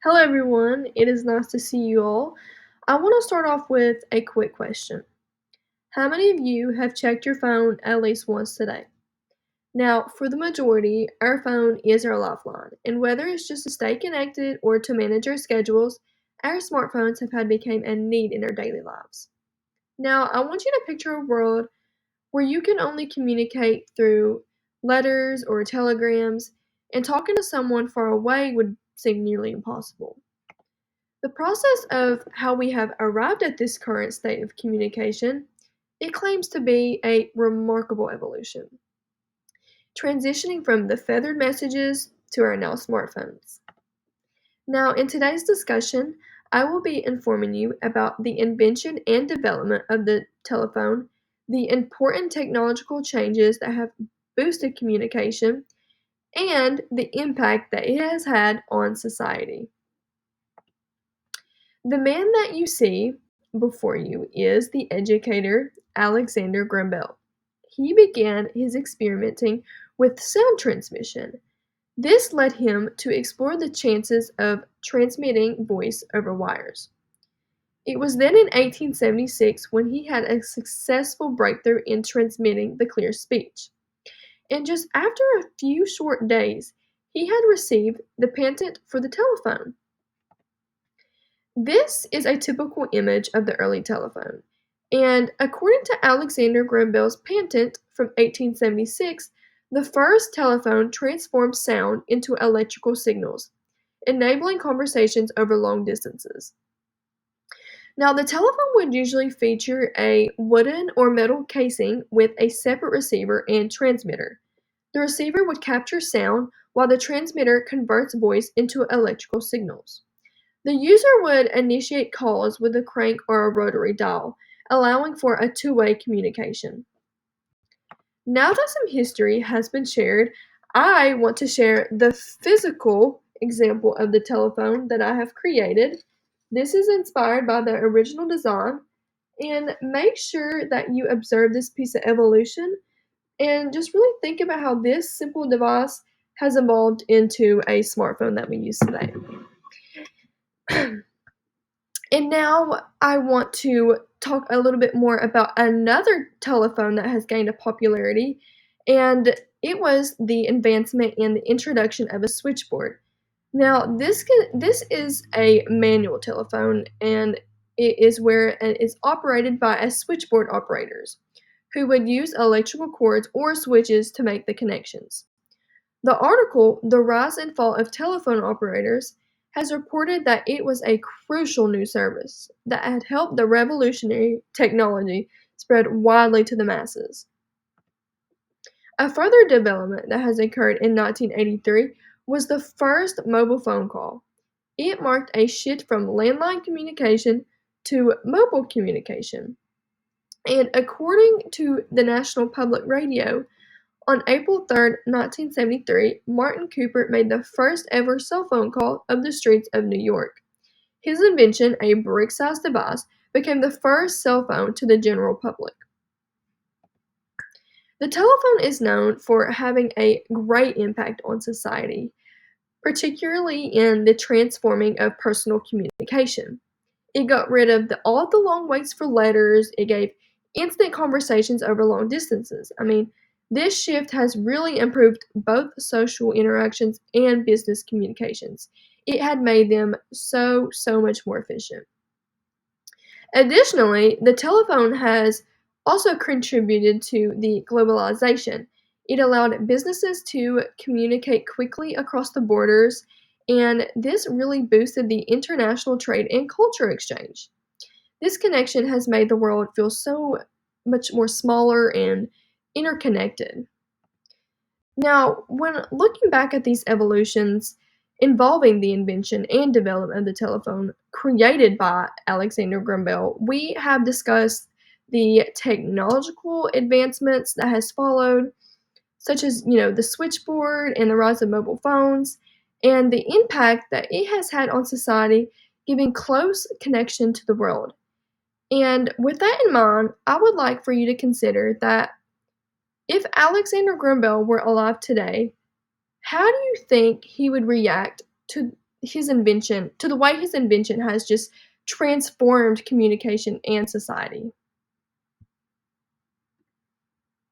Hello, everyone. It is nice to see you all. I want to start off with a quick question. How many of you have checked your phone at least once today? Now, for the majority, our phone is our lifeline, and whether it's just to stay connected or to manage our schedules, our smartphones have had become a need in our daily lives. Now, I want you to picture a world where you can only communicate through letters or telegrams, and talking to someone far away would seem nearly impossible. The process of how we have arrived at this current state of communication, it claims to be a remarkable evolution, transitioning from the feathered messages to our now smartphones. Now, in today's discussion, I will be informing you about the invention and development of the telephone, the important technological changes that have boosted communication, and the impact that it has had on society. The man that you see before you is the educator Alexander Graham Bell. He began his experimenting with sound transmission. This led him to explore the chances of transmitting voice over wires. It was then in 1876 when he had a successful breakthrough in transmitting the clear speech. And just after a few short days, he had received the patent for the telephone. This is a typical image of the early telephone, and according to Alexander Graham Bell's patent from 1876, the first telephone transformed sound into electrical signals, enabling conversations over long distances. Now, the telephone would usually feature a wooden or metal casing with a separate receiver and transmitter. The receiver would capture sound while the transmitter converts voice into electrical signals. The user would initiate calls with a crank or a rotary dial, allowing for a two-way communication. Now that some history has been shared, I want to share the physical example of the telephone that I have created. This is inspired by the original design, and make sure that you observe this piece of evolution and just really think about how this simple device has evolved into a smartphone that we use today. And now I want to talk a little bit more about another telephone that has gained a popularity, and it was the advancement and the introduction of a switchboard. Now, this is a manual telephone, and it is where it is operated by a switchboard operators who would use electrical cords or switches to make the connections. The article, The Rise and Fall of Telephone Operators, has reported that it was a crucial new service that had helped the revolutionary technology spread widely to the masses. A further development that has occurred in 1983 was the first mobile phone call. It marked a shift from landline communication to mobile communication. And according to the National Public Radio, on April 3rd, 1973, Martin Cooper made the first ever cell phone call of the streets of New York. His invention, a brick sized device, became the first cell phone to the general public. The telephone is known for having a great impact on society, particularly in the transforming of personal communication. It got rid of all the long waits for letters. It gave instant conversations over long distances. This shift has really improved both social interactions and business communications. It had made them so much more efficient. Additionally, the telephone has also contributed to the globalization. It allowed businesses to communicate quickly across the borders, and this really boosted the international trade and culture exchange. This connection has made the world feel so much more smaller and interconnected. Now, when looking back at these evolutions involving the invention and development of the telephone created by Alexander Graham Bell, we have discussed the technological advancements that has followed, such as, the switchboard and the rise of mobile phones, and the impact that it has had on society, giving close connection to the world. And with that in mind, I would like for you to consider that if Alexander Graham Bell were alive today, how do you think he would react to his invention has just transformed communication and society.